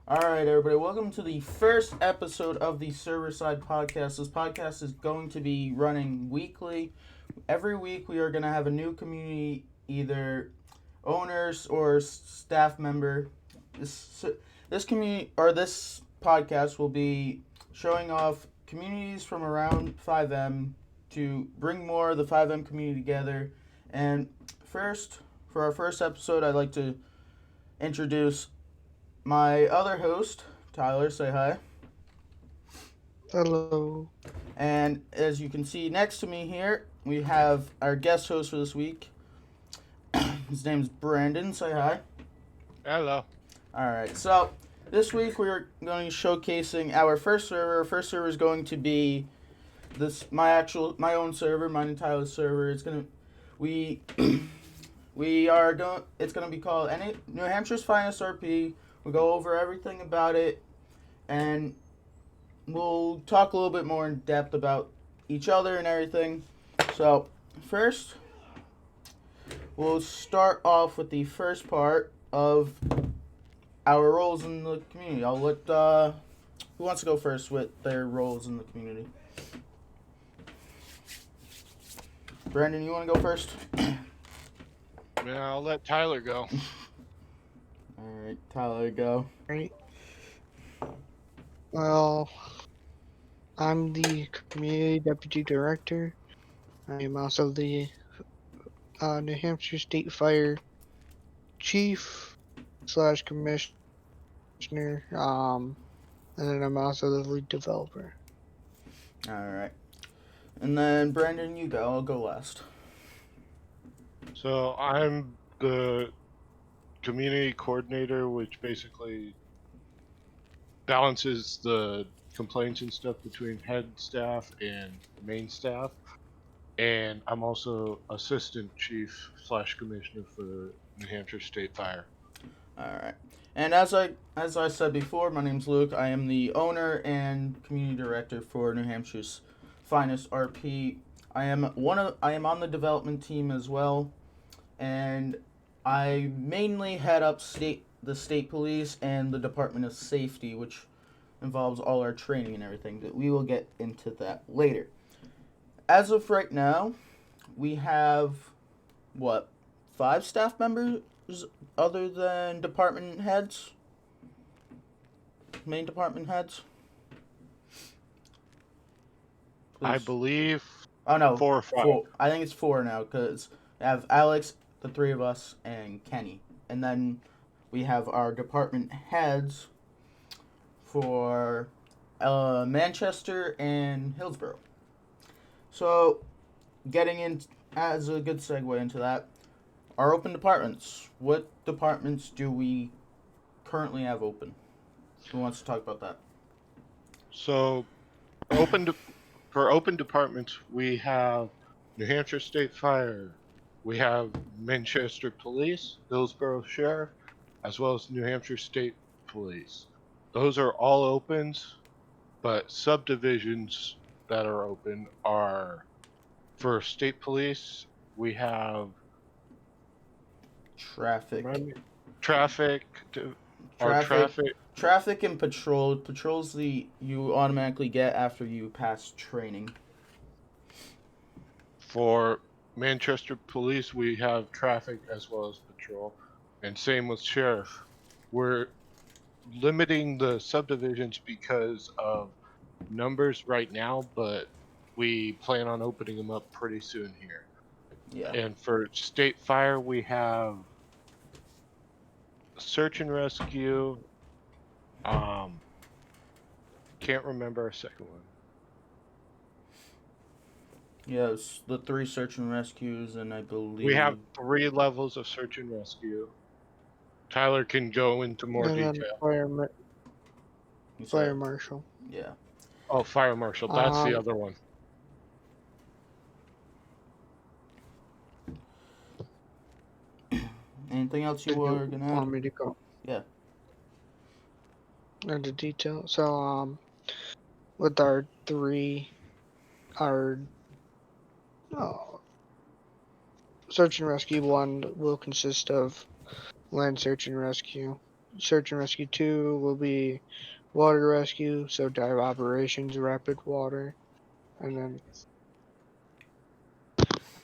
Alright, everybody, welcome to the first episode of the Serverside podcast. This podcast is going to be running weekly. Every week, we are going to have a new community, either owners or staff member. This community or this podcast will be showing off communities from around FiveM to bring more of the FiveM community together. And first, for our first episode, I'd like to introduce my other host, Tyler. Say hi. Hello. And as you can see next to me here, we have our guest host for this week. His name's Brandon. Say hi. Hello. Alright, so this week we're going to be showcasing our first server. Our first server is going to be my own server, mine and Tyler's server. It's gonna it's gonna be called New Hampshire's Finest RP. We'll go over everything about it, and we'll talk a little bit more in depth about each other and everything. So, first, we'll start off with the first part of our roles in the community. I'll let, who wants to go first with their roles in the community? Brandon, you want to go first? Yeah, I'll let Tyler go. Alright, Tyler, go. Right. Well, I'm the Community Deputy Director. I am also the New Hampshire State Fire Chief / Commissioner. And then I'm also the lead developer. Alright. And then, Brandon, you go. I'll go last. So I'm the community coordinator, which basically balances the complaints and stuff between head staff and main staff. And I'm also assistant chief / commissioner for New Hampshire State Fire. Alright. And as I said before, my name's Luke. I am the owner and community director for New Hampshire's Finest RP. I am on the development team as well, and I mainly head up the state police and the Department of Safety, which involves all our training and everything, but we will get into that later. As of right now, we have 5 staff members other than department heads? Main department heads? I believe 4 or 5. 4. I think it's 4 now, because we have Alex, the 3 of us, and Kenny. And then we have our department heads for Manchester and Hillsborough. So, getting in as a good segue into that, our open departments. What departments do we currently have open? Who wants to talk about that? So, for open departments, we have New Hampshire State Fire, we have Manchester Police, Hillsborough Sheriff, as well as New Hampshire State Police. Those are all opens, but subdivisions that are open are for State Police. We have Traffic and patrol. Patrol's you automatically get after you pass training. For Manchester Police, we have traffic as well as patrol, and same with Sheriff. We're limiting the subdivisions because of numbers right now, but we plan on opening them up pretty soon here. Yeah. And for State Fire, we have search and rescue. Can't remember our second one. Yes, the 3 search and rescues, and I believe We have 3 levels of search and rescue. Tyler can go into more detail. Fire marshal. Yeah. Oh, fire marshal. That's the other one. Anything else you were gonna add? Want me to go? Yeah. Into detail. So, with our search and rescue, one will consist of land search and rescue. Search and Rescue 2 will be water rescue, so dive operations, rapid water, and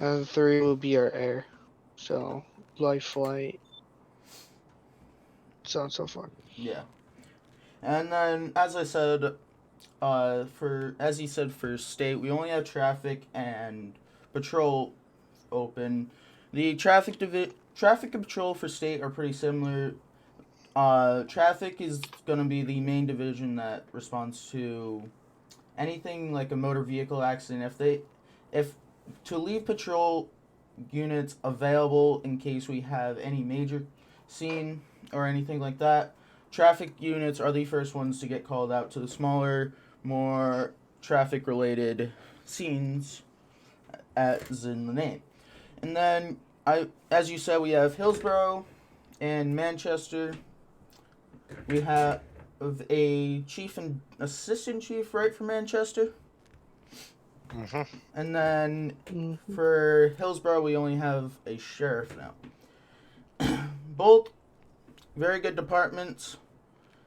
then 3 will be our air, so life flight, so on and so forth. Yeah. And then, as I said, as you said, for state, we only have traffic and patrol open. The traffic and patrol for state are pretty similar. Traffic is going to be the main division that responds to anything like a motor vehicle accident. If to leave patrol units available in case we have any major scene or anything like that, traffic units are the first ones to get called out to the smaller, more traffic related scenes, as in the name. And then, as you said, we have Hillsborough and Manchester. We have a chief and assistant chief, right, for Manchester? Mm-hmm. And then for Hillsborough, we only have a sheriff now. Both very good departments.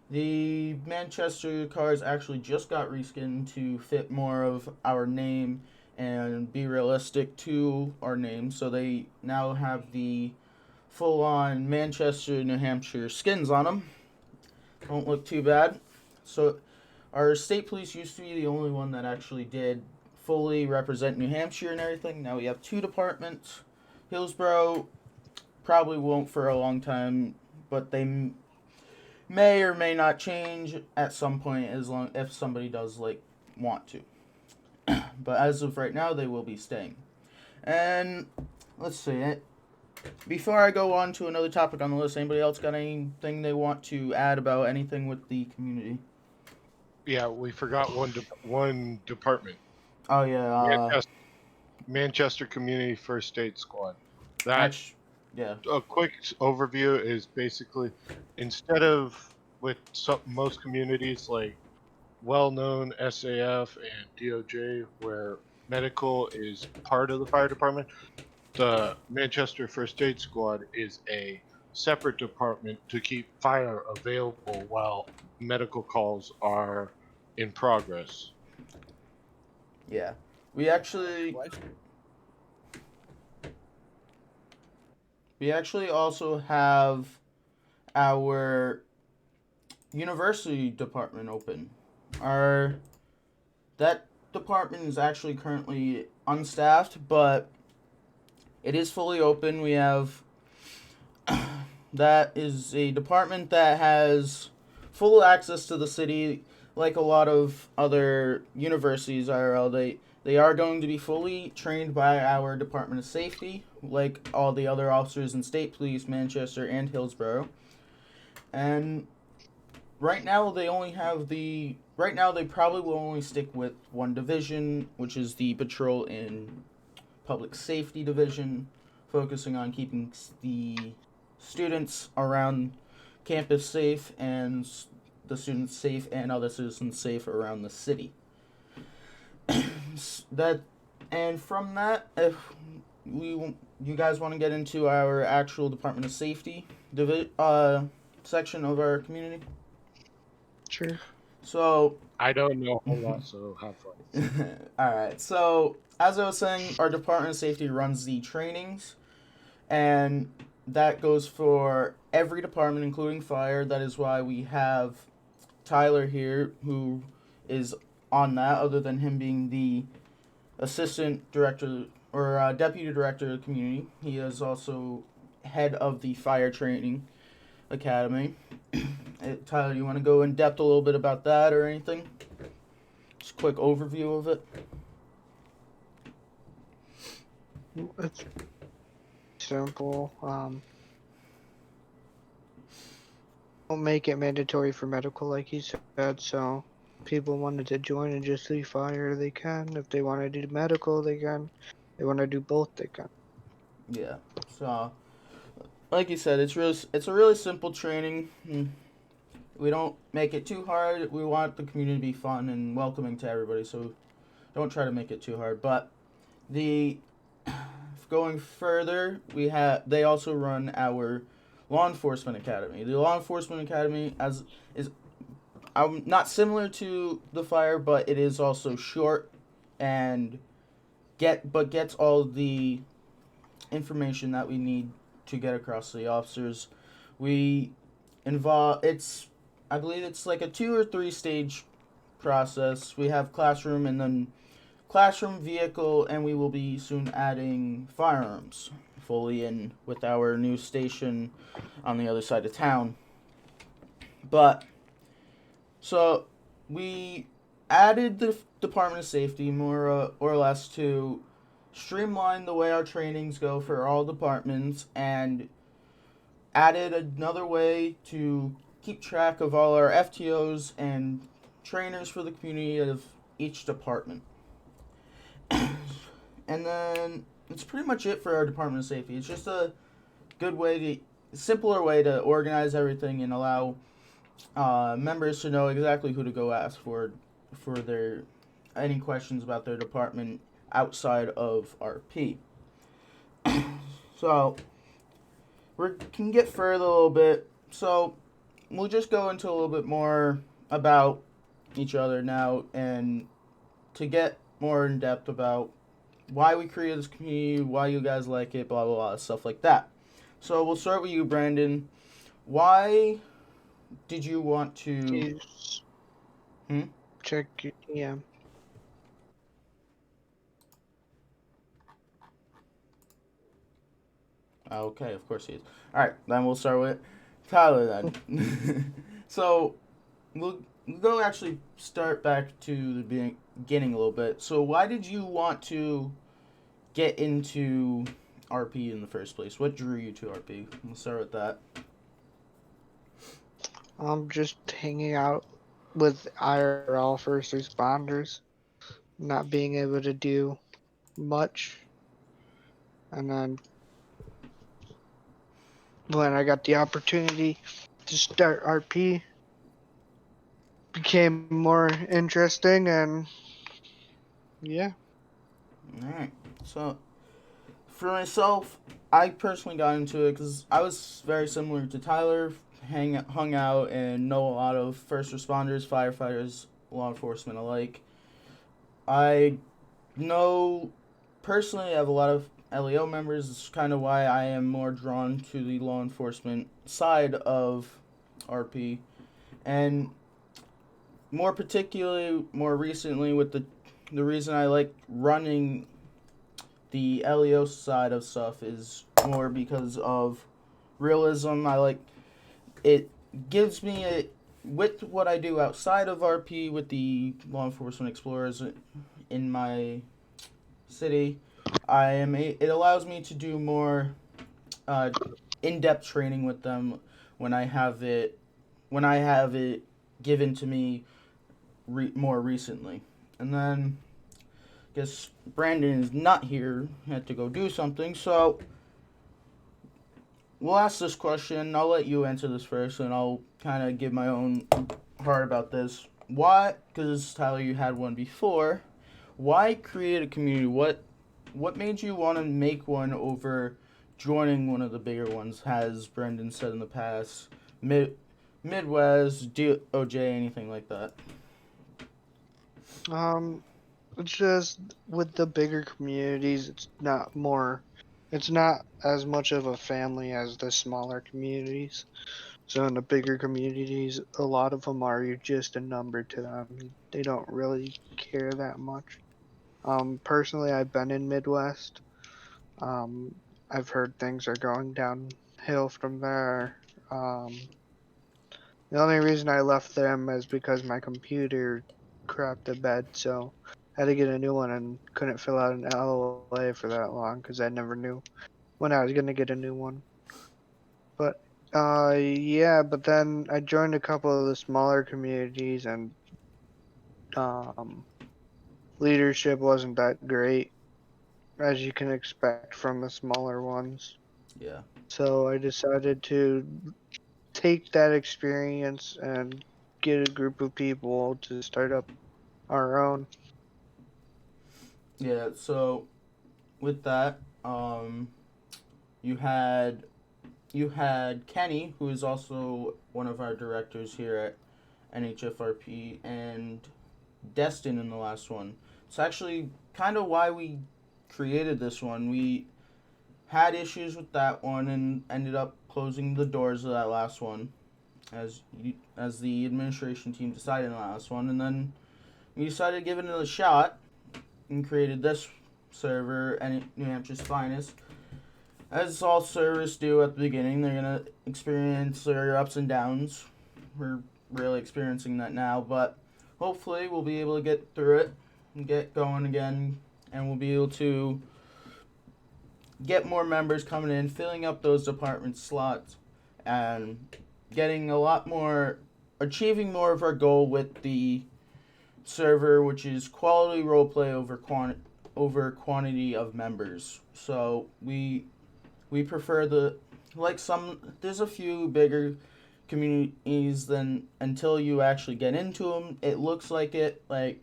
The Manchester cars actually just got reskinned to fit more of our name and be realistic to our name. So they now have the full-on Manchester, New Hampshire skins on them. Don't look too bad. So our state police used to be the only one that actually did fully represent New Hampshire and everything. Now we have 2 departments. Hillsborough probably won't for a long time, but they may or may not change at some point if somebody does want to. But as of right now, they will be staying. And let's see. Before I go on to another topic on the list, anybody else got anything they want to add about anything with the community? Yeah, we forgot one department. Oh yeah, Manchester Community First Aid Squad. yeah. A quick overview is basically, instead of with most communities like well-known SAF and DOJ, where medical is part of the fire department, the Manchester First Aid Squad is a separate department to keep fire available while medical calls are in progress. Yeah. We actually also have our university department open. That department is actually currently unstaffed, but it is fully open. We have that is a department that has full access to the city, like a lot of other universities IRL. They are going to be fully trained by our Department of Safety, like all the other officers in State Police, Manchester, and Hillsborough. And right now they probably will only stick with one division, which is the Patrol and Public Safety Division, focusing on keeping the students around campus safe and the students safe and other citizens safe around the city. And from that, if you guys want to get into our actual Department of Safety section of our community. Sure. So I don't know a whole lot, so have fun. Alright, so as I was saying, our Department of Safety runs the trainings, and that goes for every department, including fire. That is why we have Tyler here, who is on that, other than him being the assistant director or deputy director of the community. He is also head of the fire training academy. Tyler, you want to go in depth a little bit about that or anything? Just a quick overview of it. It's simple. Don't make it mandatory for medical, like he said. So, people wanted to join and just leave fire, they can. If they want to do medical, they can. If they want to do both, they can. Yeah. So, like you said, it's a really simple training. We don't make it too hard. We want the community to be fun and welcoming to everybody, so don't try to make it too hard. But going further, they also run our law enforcement academy. The law enforcement academy is not similar to the fire, but it is also short and gets all the information that we need to get across to the officers. We involve I believe it's like a 2 or 3 stage process. We have classroom and then classroom, vehicle, and we will be soon adding firearms fully in with our new station on the other side of town. But so we added the Department of Safety more or less to streamline the way our trainings go for all departments, and added another way to keep track of all our FTOs and trainers for the community of each department. And then that's pretty much it for our Department of Safety. It's just a simpler way to organize everything and allow members to know exactly who to go ask for their any questions about their department outside of RP. So we can get further a little bit. So we'll just go into a little bit more about each other now, and to get more in depth about why we created this community, why you guys like it, blah blah blah, stuff like that. So we'll start with you, Brandon. Why did you want to? Check your DM. Okay, of course he is. All right, then we'll start with Tyler then. So we'll go actually start back to the beginning a little bit. So why did you want to get into RP in the first place? What drew you to RP? We'll start with that. Just hanging out with IRL first responders, not being able to do much, and then when I got the opportunity to start RP, became more interesting, and yeah. Alright, so for myself, I personally got into it because I was very similar to Tyler, hung out and know a lot of first responders, firefighters, law enforcement alike. I know personally I have a lot of LEO members. It's kind of why I am more drawn to the law enforcement side of RP, and more particularly, more recently, with the reason I like running the LEO side of stuff is more because of realism. I like it gives me with what I do outside of RP with the law enforcement explorers in my city. It allows me to do more in-depth training with them when I have it given to me more recently. And then I guess Brandon is not here, had to go do something, so we'll ask this question. I'll let you answer this first, and I'll kind of give my own heart about this. Why? Because Tyler, you had one before. Why create a community? What made you want to make one over joining one of the bigger ones? Has Brendan said in the past, Midwest, DOJ, anything like that? It's just with the bigger communities, it's not as much of a family as the smaller communities. So in the bigger communities, a lot of them are just a number to them. They don't really care that much. Personally, I've been in Midwest. I've heard things are going downhill from there. The only reason I left them is because my computer crapped the bed, so I had to get a new one and couldn't fill out an LOA for that long because I never knew when I was gonna get a new one. But yeah, but then I joined a couple of the smaller communities, and leadership wasn't that great, as you can expect from the smaller ones. Yeah. So I decided to take that experience and get a group of people to start up our own. Yeah, so with that, you had you had Kenny, who is also one of our directors here at NHFRP, and Destin in the last one. It's actually kind of why we created this one. We had issues with that one and ended up closing the doors of that last one, as the administration team decided on the last one, and then we decided to give it a shot and created this server, New Hampshire's Finest. As all servers do at the beginning, they're going to experience their ups and downs. We're really experiencing that now, but hopefully we'll be able to get through it and get going again, and we'll be able to get more members coming in, filling up those department slots, and getting a lot more, achieving more of our goal with the server, which is quality roleplay over quantity of members. So we prefer there's a few bigger communities than, until you actually get into them, it looks like it, like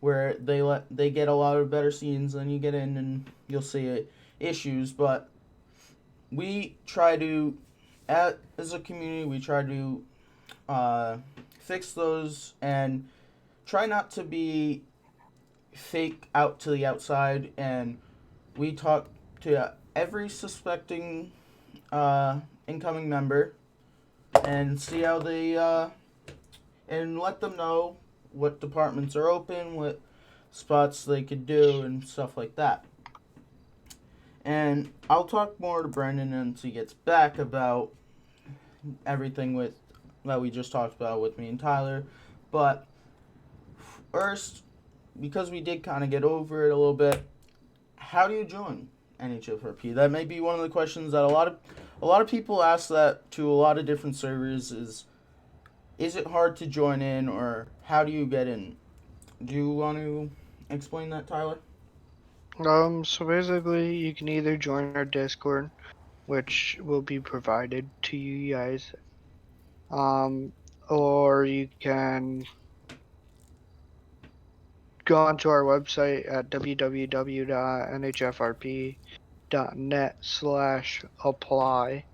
where they get a lot of better scenes, and you get in and you'll see issues, but we try to, as a community, we try to fix those and try not to be fake out to the outside, and we talk to every suspecting incoming member and see how they and let them know what departments are open, what spots they could do, and stuff like that. And I'll talk more to Brendan once he gets back about everything that we just talked about with me and Tyler. But first, because we did kind of get over it a little bit, how do you join NHFRP? That may be one of the questions that a lot of people ask that to a lot of different servers. Is it hard to join in, or how do you get in? Do you want to explain that, Tyler? So basically, you can either join our Discord, which will be provided to you guys, or you can go onto our website at www.nhfrp.net/apply,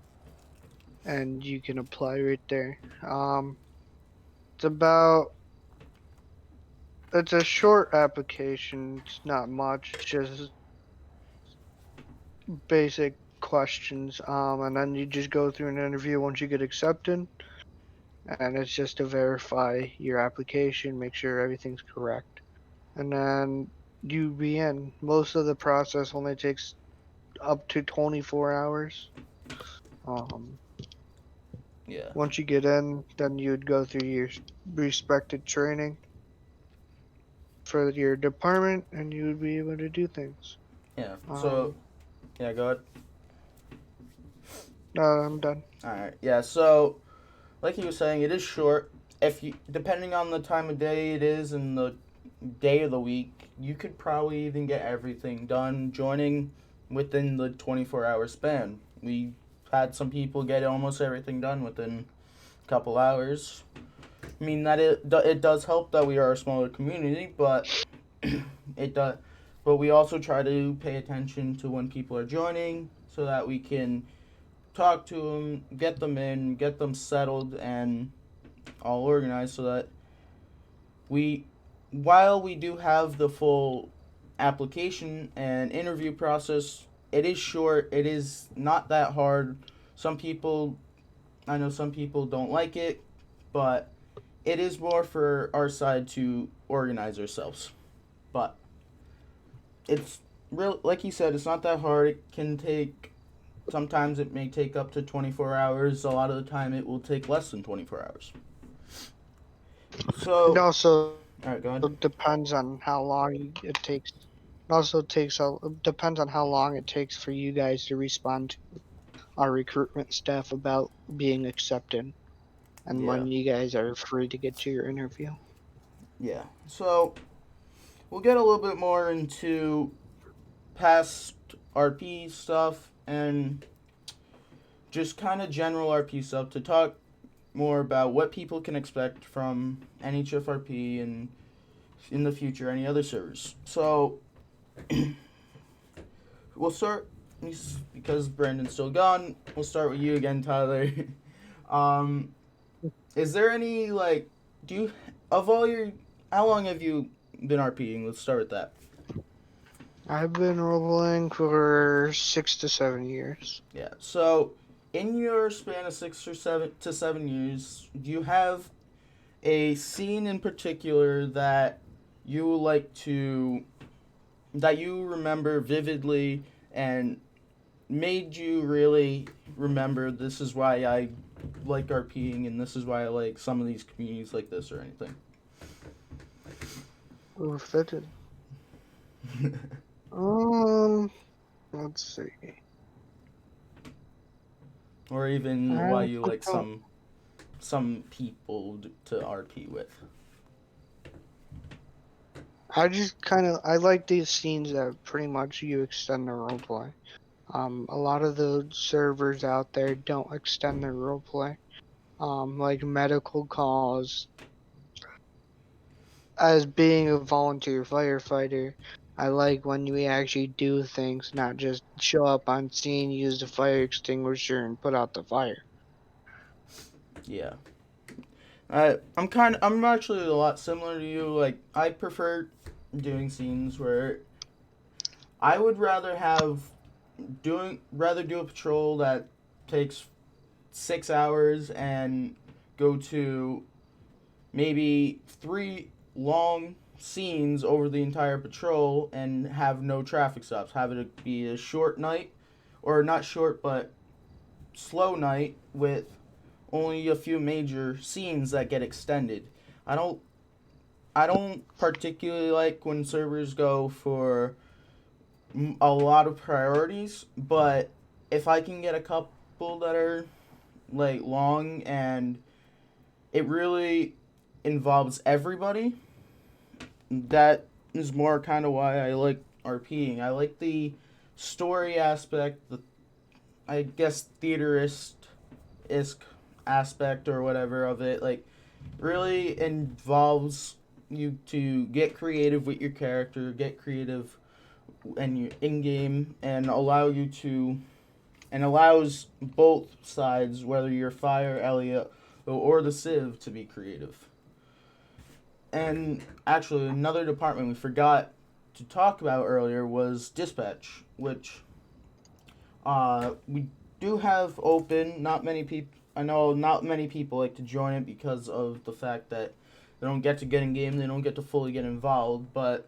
and you can apply right there. It's a short application. It's not much. It's just basic questions. And then you just go through an interview once you get accepted. And it's just to verify your application, make sure everything's correct. And then you be in. Most of the process only takes up to 24 hours. Yeah. Once you get in, then you'd go through your respected training for your department, and you would be able to do things. Yeah. So, yeah, go ahead. No, I'm done. All right. Yeah. So, like he was saying, it is short. Depending on the time of day it is and the day of the week, you could probably even get everything done joining within the 24-hour span. We had some people get almost everything done within a couple hours. I mean, that it does help that we are a smaller community, but but we also try to pay attention to when people are joining so that we can talk to them, get them in, get them settled and all organized, so that while we do have the full application and interview process, it is short. It is not that hard. I know some people don't like it, but it is more for our side to organize ourselves. But it's real, like he said, it's not that hard. It can take, sometimes it may take up to 24 hours. A lot of the time it will take less than 24 hours. So, It also all right, go ahead. depends on how long it takes. Depends on how long it takes for you guys to respond to our recruitment staff about being accepted, and when you guys are free to get to your interview. Yeah. So, we'll get a little bit more into past RP stuff and just kind of general RP stuff to talk more about what people can expect from NHFRP and in the future any other servers. So we'll start because Brandon's still gone, we'll start with you again, Tyler. um, is there any like, do you of all your, how long have you been RPing? Let's start with that. I've been role-playing for 6 to 7 years. Yeah. So, in your span of 6 or 7 years, do you have a scene in particular that you like to that you remember vividly and made you really remember this is why I like RPing and this is why I like some of these communities like this or anything? Ooh, fitted. Let's see. Or even I why you like don't- some people to RP with. I like these scenes that pretty much you extend the roleplay. A lot of the servers out there don't extend their roleplay. Like medical calls. As being a volunteer firefighter, I like when we actually do things, not just show up on scene, use the fire extinguisher, and put out the fire. Yeah. I'm actually a lot similar to you. Like I prefer doing scenes where I would rather do a patrol that takes 6 hours and go to maybe 3 long scenes over the entire patrol and have no traffic stops. Have it be a short night, or not short, but slow night with only a few major scenes that get extended. I don't I don't particularly like when servers go for a lot of priorities, but if I can get a couple that are like long and it really involves everybody, that is more kind of why I like RPing. I like the story aspect, the I guess theaterist isk aspect or whatever of it. Like really involves you to get creative with your character, get creative and your in game, and allows both sides, whether you're Fire, Elliot, or the Civ, to be creative. And actually, another department we forgot to talk about earlier was dispatch, which we do have open. Not many people. I know not many people like to join it because of the fact that they don't get to get in game. They don't get to fully get involved. But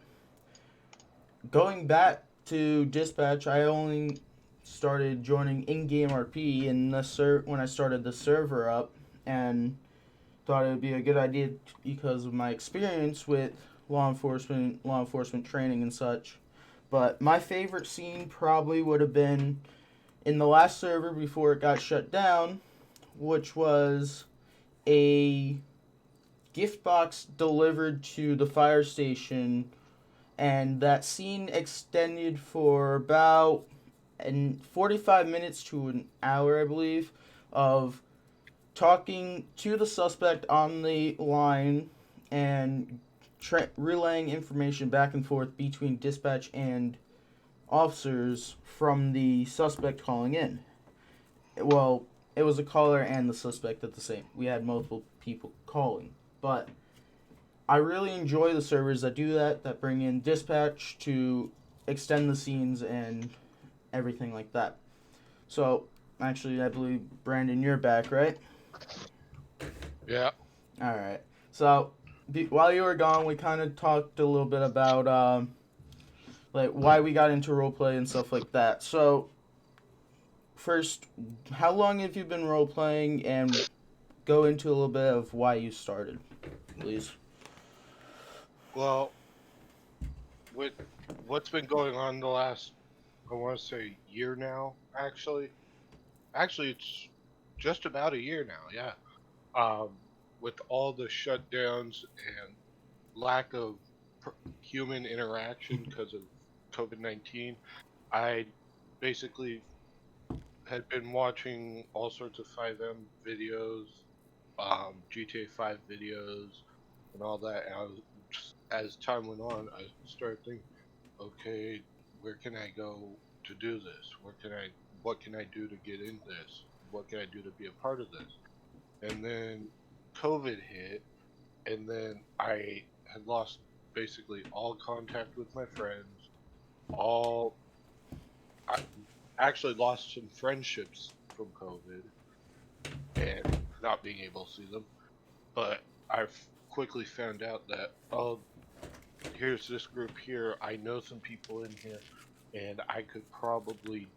going back to dispatch, I only started joining in-game RP when I started the server up, and thought it would be a good idea because of my experience with law enforcement training and such. But my favorite scene probably would have been in the last server before it got shut down, which was a gift box delivered to the fire station, and that scene extended for about 45 minutes to an hour, I believe, of talking to the suspect on the line and relaying information back and forth between dispatch and officers from the suspect calling in. Well, it was a caller and the suspect at the same. We had multiple people calling, but I really enjoy the servers that do that bring in dispatch to extend the scenes and everything like that. So, actually, I believe Brandon, you're back, right? Yeah. All right. So, while you were gone, we kind of talked a little bit about like why we got into roleplay and stuff like that. So, first, how long have you been roleplaying, and go into a little bit of why you started, please. Well, with what's been going on the last, I want to say, year now, actually, it's just about a year now, yeah. With all the shutdowns and lack of human interaction because of COVID-19, I basically had been watching all sorts of FiveM videos, GTA 5 videos, and all that. And as time went on, I started thinking, okay, where can I go to do this? What can I do to get in this? What can I do to be a part of this? And then COVID hit, and then I had lost basically all contact with my friends. I actually lost some friendships from COVID and not being able to see them. But I've quickly found out that, oh, here's this group here. I know some people in here, and I could probably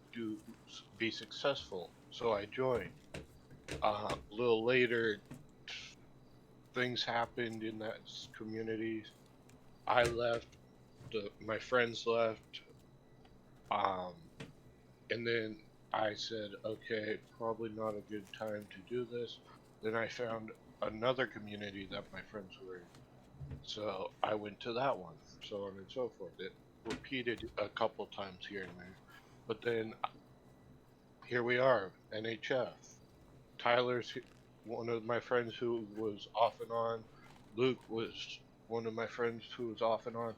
be successful. So I joined. A little later, things happened in that community. I left. My friends left. Um, and then I said, okay, probably not a good time to do this. Then I found another community that my friends were in. So I went to that one, so on and so forth. It repeated a couple times here and there. But then here we are, NHF. Tyler's one of my friends who was off and on. Luke was one of my friends who was off and on.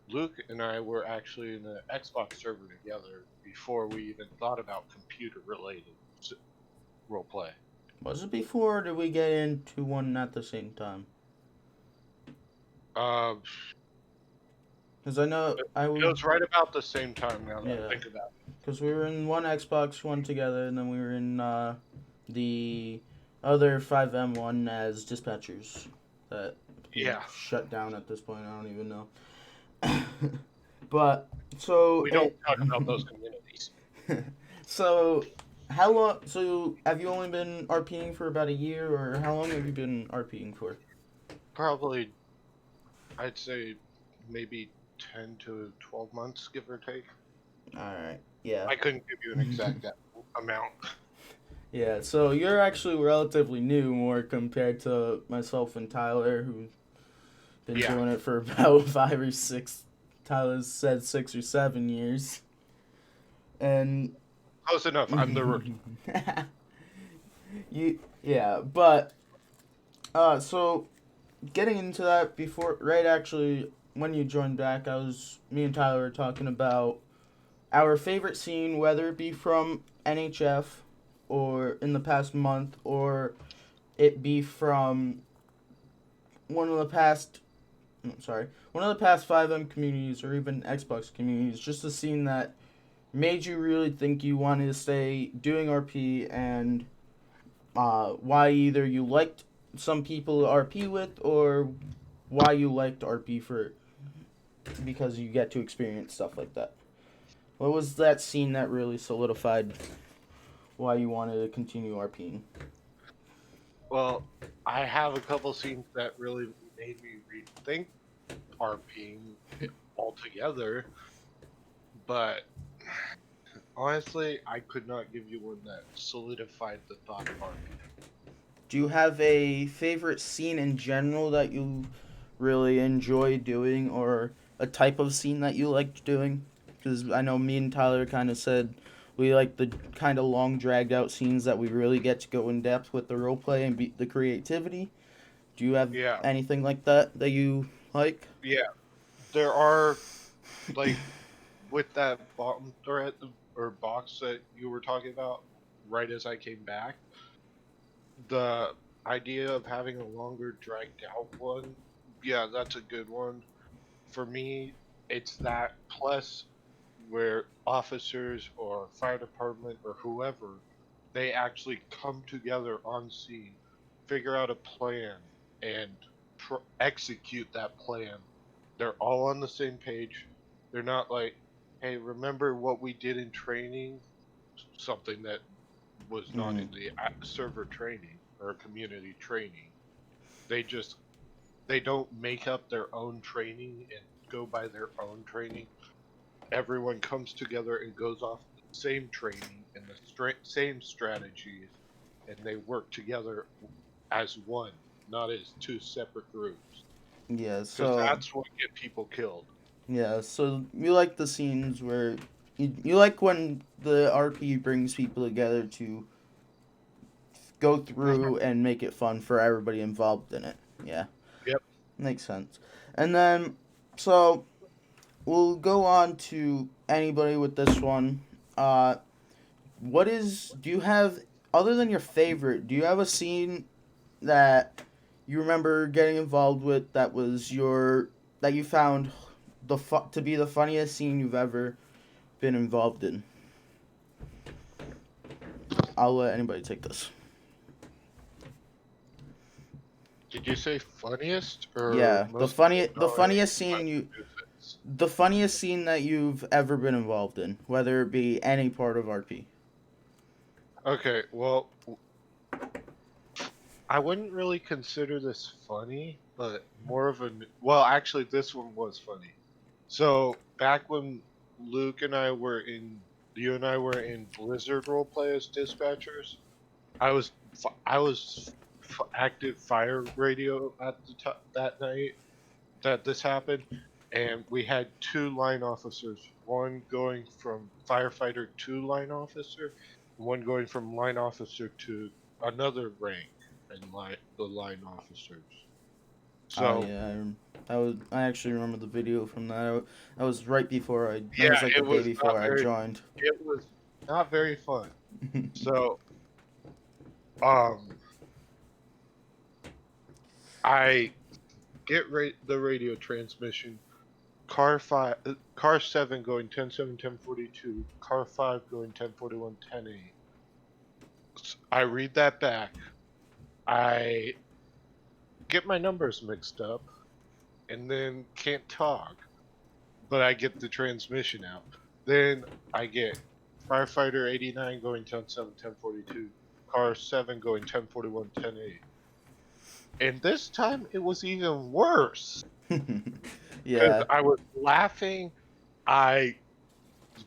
Luke and I were actually in an Xbox server together before we even thought about computer-related roleplay. Was it before, or did we get into one at the same time? Because I know It was right about the same time now that I think about it. Because we were in one Xbox one together, and then we were in the other FiveM one as dispatchers. That shut down at this point. I don't even know. But so we don't talk about those communities. So how long? So have you only been RPing for about a year, or how long have you been RPing for? Probably, I'd say maybe 10 to 12 months, give or take. All right. Yeah. I couldn't give you an exact amount. Yeah, so you're actually relatively new, more compared to myself and Tyler, who's been doing it for about 5 or 6. Tyler said 6 or 7 years. And close enough. I'm the rookie. But so getting into that when you joined back, me and Tyler were talking about our favorite scene, whether it be from NHF or in the past month, or it be from one of the past FiveM communities, or even Xbox communities, just a scene that made you really think you wanted to stay doing RP, and why either you liked some people to RP with, or why you liked RP because you get to experience stuff like that. What was that scene that really solidified why you wanted to continue RPing? Well, I have a couple scenes that really made me rethink RPing altogether, but honestly, I could not give you one that solidified the thought of RPing. Do you have a favorite scene in general that you really enjoy doing, or a type of scene that you liked doing? Because I know me and Tyler kind of said we like the kind of long, dragged-out scenes that we really get to go in depth with the roleplay and the creativity. Do you have anything like that you like? Yeah. There are, like, with that bottom thread or box that you were talking about right as I came back, the idea of having a longer, dragged-out one, that's a good one. For me, it's that plus where officers or fire department or whoever, they actually come together on scene, figure out a plan, and execute that plan. They're all on the same page. They're not like, hey, remember what we did in training? Something that was not in the server training or community training. They don't make up their own training and go by their own training. Everyone comes together and goes off the same training and the same strategies, and they work together as one, not as two separate groups. Yeah, so that's what get people killed. Yeah, so you like the scenes where you like when the RP brings people together to go through and make it fun for everybody involved in it. Yeah. Yep. Makes sense. And then, so we'll go on to anybody with this one. Do you have, other than your favorite, do you have a scene that you remember getting involved with that you found to be the funniest scene you've ever been involved in? I'll let anybody take this. Did you say funniest or Yeah, most the annoying? funniest scene that you've ever been involved in, whether it be any part of RP. Okay, well, I wouldn't really consider this funny, but more of a. Well, actually, this one was funny. So back when Luke and I were in, you and I were in Blizzard roleplay as dispatchers. I was active fire radio at the that night that this happened, and we had two line officers, one going from firefighter to line officer, one going from line officer to another rank in the line officers. Oh So yeah, I actually remember the video from that. That was right before that yeah, was like the day before I joined. it was not very fun. So um, I get the radio transmission. Car 7 going 10-7, 10-42. Car 5 going 10-41, 10-8. I read that back. I get my numbers mixed up and then can't talk, but I get the transmission out. Then I get firefighter 89 going 10-7, 10-42. Car 7 going 10-41, 10-8. And this time it was even worse because Yeah, I was laughing. I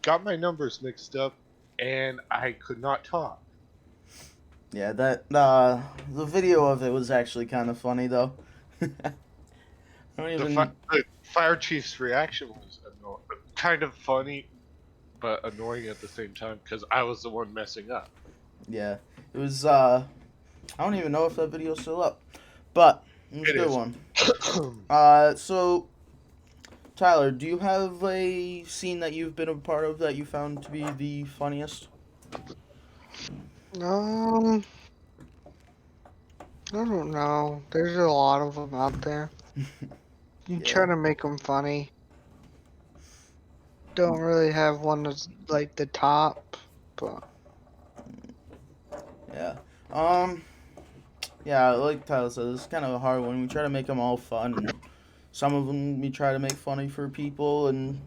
got my numbers mixed up and I could not talk. yeah. The video of it was actually kind of funny though. I don't even. The fire chief's reaction was kind of funny, but annoying at the same time because I was the one messing up. Yeah, it was. I don't even know if that video's still up, but it was a It good is. one. So Tyler, do you have a scene that you've been a part of that you found to be the funniest? I don't know. There's a lot of them out there. You Yeah. try to make them funny. Don't really have one that's like the top, but Yeah. Um. Yeah, like Tyler said, it's kind of a hard one. We try to make them all fun, and some of them we try to make funny for people and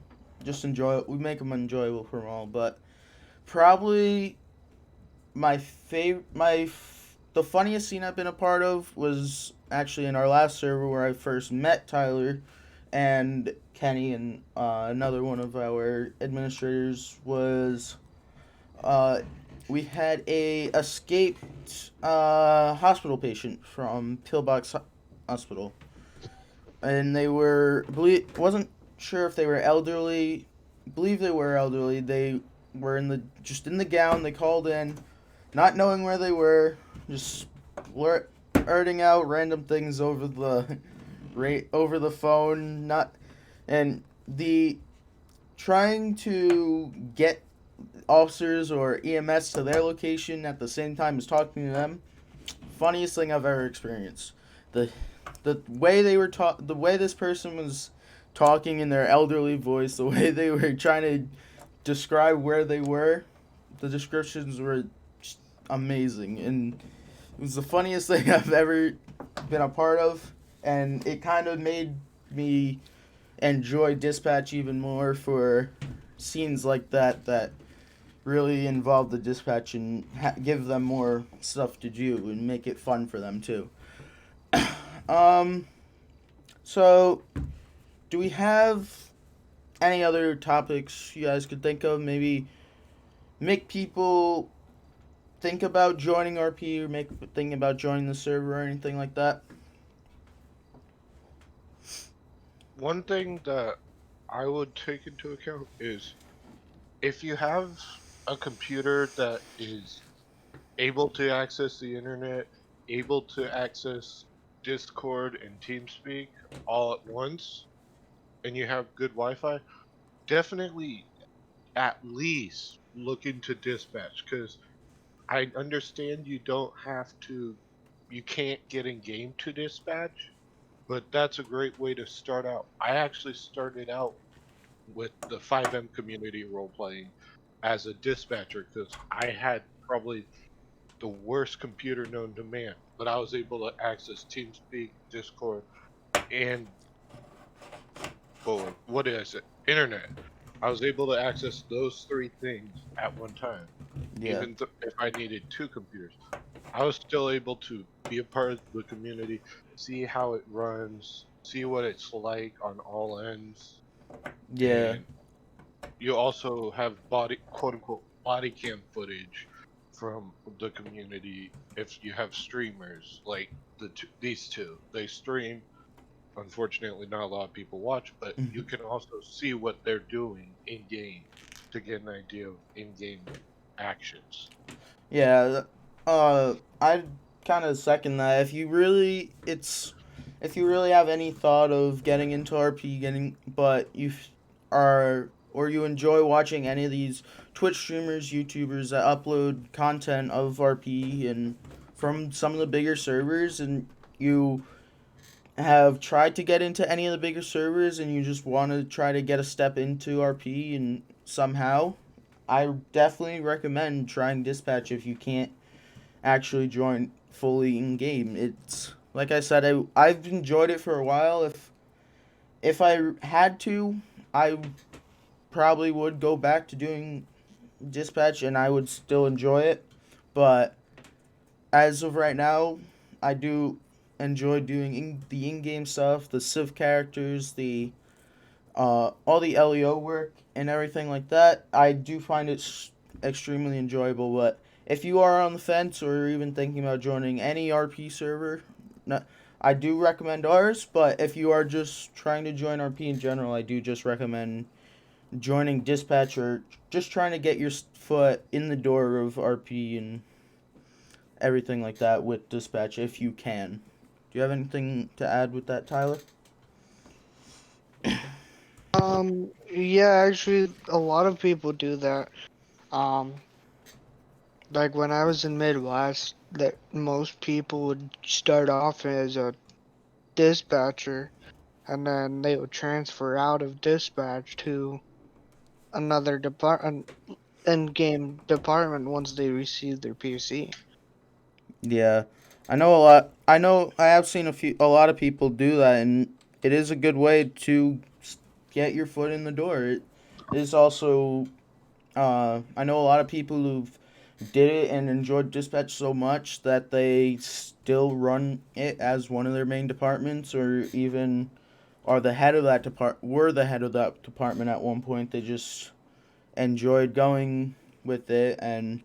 just enjoy it. We make them enjoyable for them all. But probably the funniest scene I've been a part of was actually in our last server where I first met Tyler and Kenny, and another one of our administrators was we had a escaped hospital patient from Pillbox Hospital, and they wasn't sure if they were elderly. Believe they were elderly. They were just in the gown. They called in, not knowing where they were, just blurting out random things over the phone. Not and the trying to get officers or EMS to their location at the same time as talking to them. Funniest thing I've ever experienced. The the way the way this person was talking in their elderly voice, the way they were trying to describe where they were, the descriptions were just amazing, and it was the funniest thing I've ever been a part of, and it kind of made me enjoy dispatch even more for scenes like that really involve the dispatch and give them more stuff to do and make it fun for them too. um, so do we have any other topics you guys could think of? Maybe make people think about joining RP or think about joining the server or anything like that? One thing that I would take into account is if you have a computer that is able to access the internet, able to access Discord and TeamSpeak all at once, and you have good Wi-Fi, definitely at least look into dispatch, because I understand you can't get in game to dispatch, but that's a great way to start out. I actually started out with the FiveM community role playing as a dispatcher because I had probably the worst computer known to man, but I was able to access TeamSpeak, Discord, and what did I say? Internet. I was able to access those three things at one time, Yeah. even if I needed two computers. I was still able to be a part of the community, see how it runs, see what it's like on all ends, Yeah. and you also have quote unquote body cam footage from the community if you have streamers like these two. They stream. Unfortunately, not a lot of people watch, but you can also see what they're doing in game to get an idea of in game actions. Yeah. I kind of second that. If you really have any thought of getting into RP, but are or you enjoy watching any of these Twitch streamers, YouTubers that upload content of RP and from some of the bigger servers, and you have tried to get into any of the bigger servers and you just want to try to get a step into RP and somehow, I definitely recommend trying Dispatch if you can't actually join fully in game. It's like I said, I've enjoyed it for a while. If I had to, I probably would go back to doing Dispatch and I would still enjoy it. But as of right now, I do enjoy doing the in-game stuff, the Civ characters, the all the LEO work and everything like that. I do find it extremely enjoyable. But if you are on the fence or even thinking about joining any RP server, I do recommend ours. But if you are just trying to join RP in general, I do just recommend joining Dispatch or just trying to get your foot in the door of RP and everything like that with Dispatch if you can. Do you have anything to add with that, Tyler? Yeah, actually, a lot of people do that. Um, like when I was in Midwest, that most people would start off as a dispatcher, and then they would transfer out of dispatch to another department, in-game department once they receive their PC. Yeah, I know a lot. I have seen a lot of people do that, and it is a good way to get your foot in the door. It is also, I know a lot of people who've did it and enjoyed dispatch so much that they still run it as one of their main departments, or even are the head of that were the head of that department at one point. They just enjoyed going with it and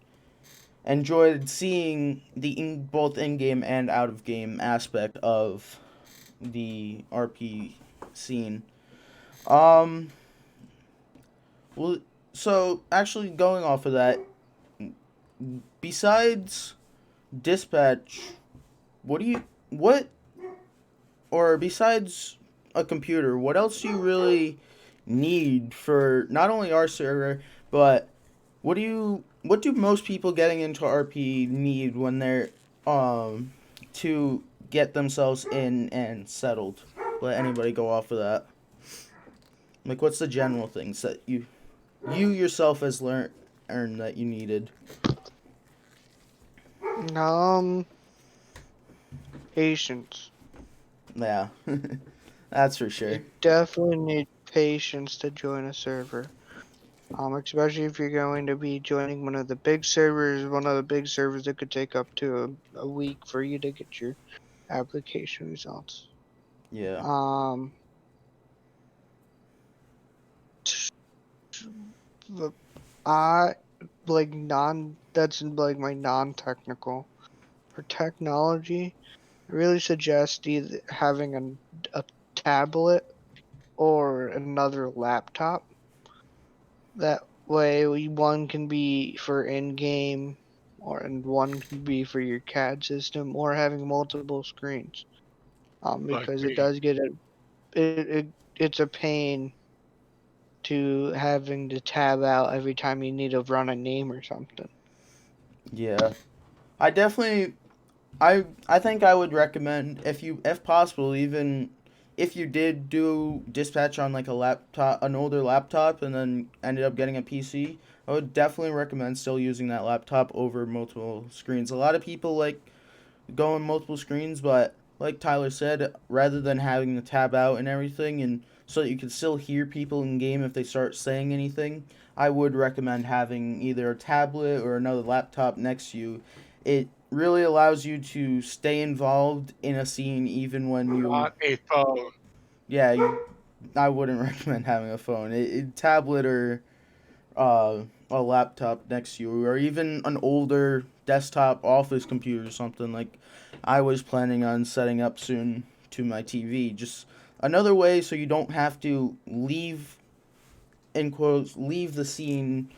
enjoyed seeing both in-game and out-of-game aspect of the RP scene. Um, well, so actually going off of that, besides dispatch, what or besides a computer, what else do you really need for not only our server, but what do most people getting into RP need when they're to get themselves in and settled? Let anybody go off of that. Like, what's the general things that you yourself has learned that you needed? Um, Patience. Yeah, that's for sure. You definitely need patience to join a server. Especially if you're going to be joining one of the big servers, that could take up to a week for you to get your application results. Yeah. Um, the- I that's like my non-technical. For technology, I really suggest either having a tablet or another laptop. That way, one can be for in-game, and one can be for your CAD system, or having multiple screens. Like Because it me. does get it's a pain to having to tab out every time you need to run a name or something. Yeah. I definitely I think I would recommend if possible, even if you did do dispatch on like a laptop, an older laptop, and then ended up getting a PC, I would definitely recommend still using that laptop over multiple screens. A lot of people like going multiple screens, but like Tyler said, rather than having the tab out and everything, and so that you can still hear people in game if they start saying anything, I would recommend having either a tablet or another laptop next to you. It really allows you to stay involved in a scene even when you Not a phone. yeah, I wouldn't recommend having a phone. Tablet or a laptop next to you, or even an older desktop office computer or something like I was planning on setting up soon to my TV. Just another way so you don't have to leave, in quotes, leave the scene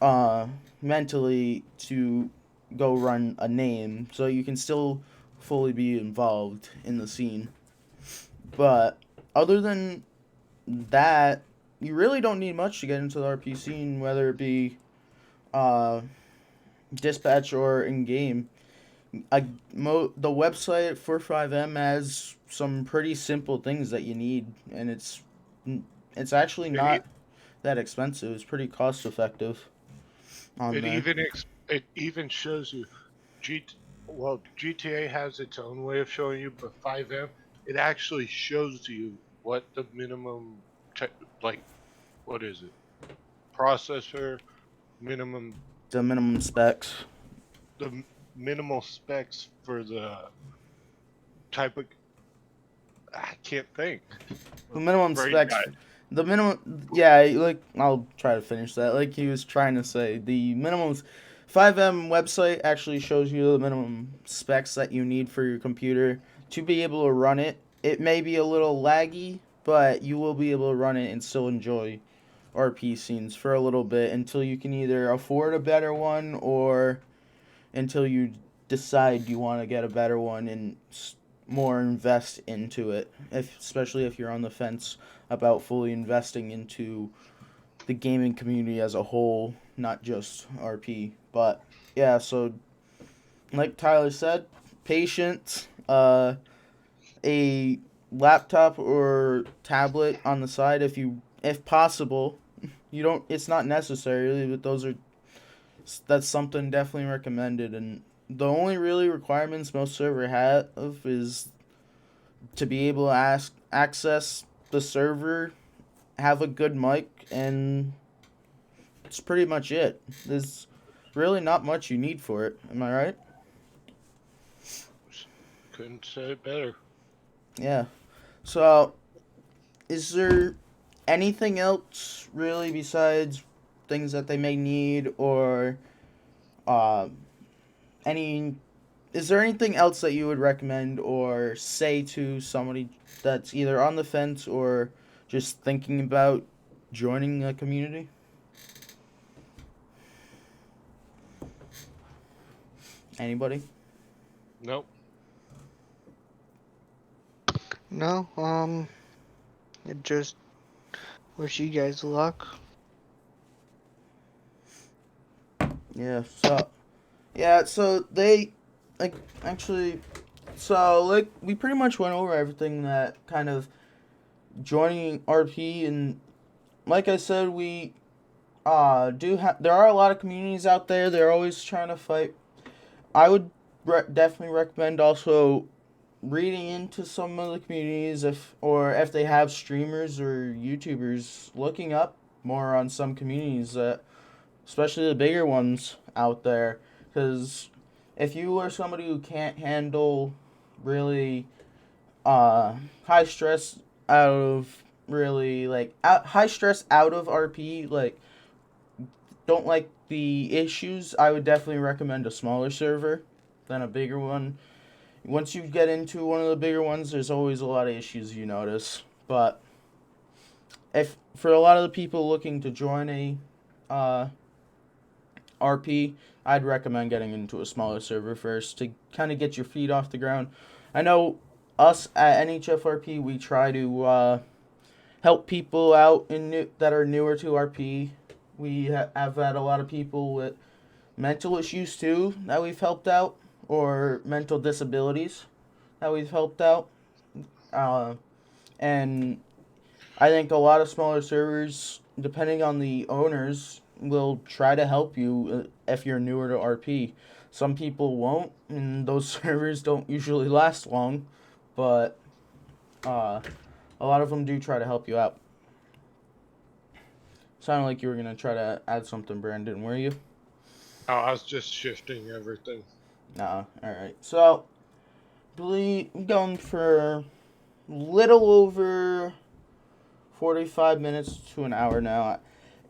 uh, mentally to go run a name, so you can still fully be involved in the scene. But other than that, you really don't need much to get into the RP scene, whether it be uh, dispatch or in game. The website for FiveM has some pretty simple things that you need, and it's actually not that expensive. It's pretty cost effective on It there. even shows you GTA has its own way of showing you, but FiveM, it actually shows you what the minimum like what is it? Processor minimum The minimum specs. the minimal specs for the type of I can't think. The minimum Brain specs. died. The minimum. Yeah, like I'll try to finish that. Like he was trying to say, the minimums. FiveM website actually shows you the minimum specs that you need for your computer to be able to run it. It may be a little laggy, but you will be able to run it and still enjoy RP scenes for a little bit until you can either afford a better one or until you decide you want to get a better one and more invest into it. Especially if you're on the fence about fully investing into the gaming community as a whole, not just RP. But yeah, so like Tyler said, patience, a laptop or tablet on the side if possible. You don't it's not necessary, but that's something definitely recommended. And the only really requirements most server have is to be able to access the server, have a good mic, and it's pretty much it. There's really not much you need for it. Am I right? Couldn't say it better. Yeah. So, is there anything else really besides things that they may need, or uh, any? Is there anything else that you would recommend or say to somebody that's either on the fence or just thinking about joining a community? Anybody? Nope. No, I just wish you guys luck. Yeah. So they like actually. So like we pretty much went over everything that kind of joining RP, and like I said, we there are a lot of communities out there. They're always trying to fight. I would definitely recommend also reading into some of the communities if they have streamers or YouTubers, looking up more on some communities that, especially the bigger ones out there, because if you are somebody who can't handle really high stress out of really like high stress out of RP, like don't like the issues, I would definitely recommend a smaller server than a bigger one. Once you get into one of the bigger ones, there's always a lot of issues you notice. But if for a lot of the people looking to join a RP, I'd recommend getting into a smaller server first to kind of get your feet off the ground. I know us at NHFRP, we try to help people out that are newer to RP. We have had a lot of people with mental issues too that we've helped out, or mental disabilities that we've helped out. And I think a lot of smaller servers, depending on the owners, will try to help you if you're newer to RP. Some people won't, and those servers don't usually last long, but a lot of them do try to help you out. Sounded like you were going to try to add something, Brandon, were you? Oh, I was just shifting everything. Alright. So, going for a little over 45 minutes to an hour now.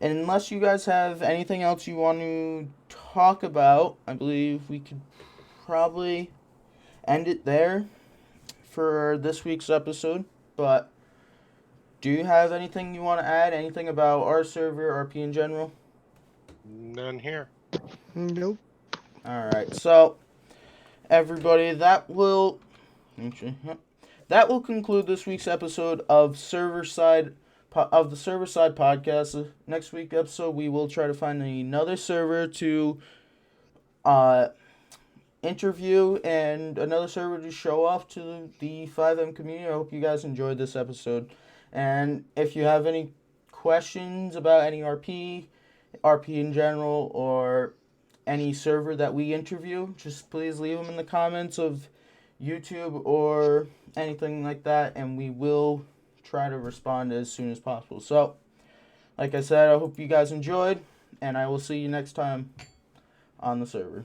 And unless you guys have anything else you want to talk about, I believe we could probably end it there for this week's episode. But do you have anything you want to add? Anything about our server, RP in general? None here. Nope. Alright, so everybody, that will conclude this week's episode of the Serverside podcast. Next week's episode, we will try to find another server to interview and another server to show off to the FiveM community. I hope you guys enjoyed this episode. And if you have any questions about any RP in general, or any server that we interview, just please leave them in the comments of YouTube or anything like that, and we will try to respond as soon as possible. So, like I said, I hope you guys enjoyed, and I will see you next time on the server.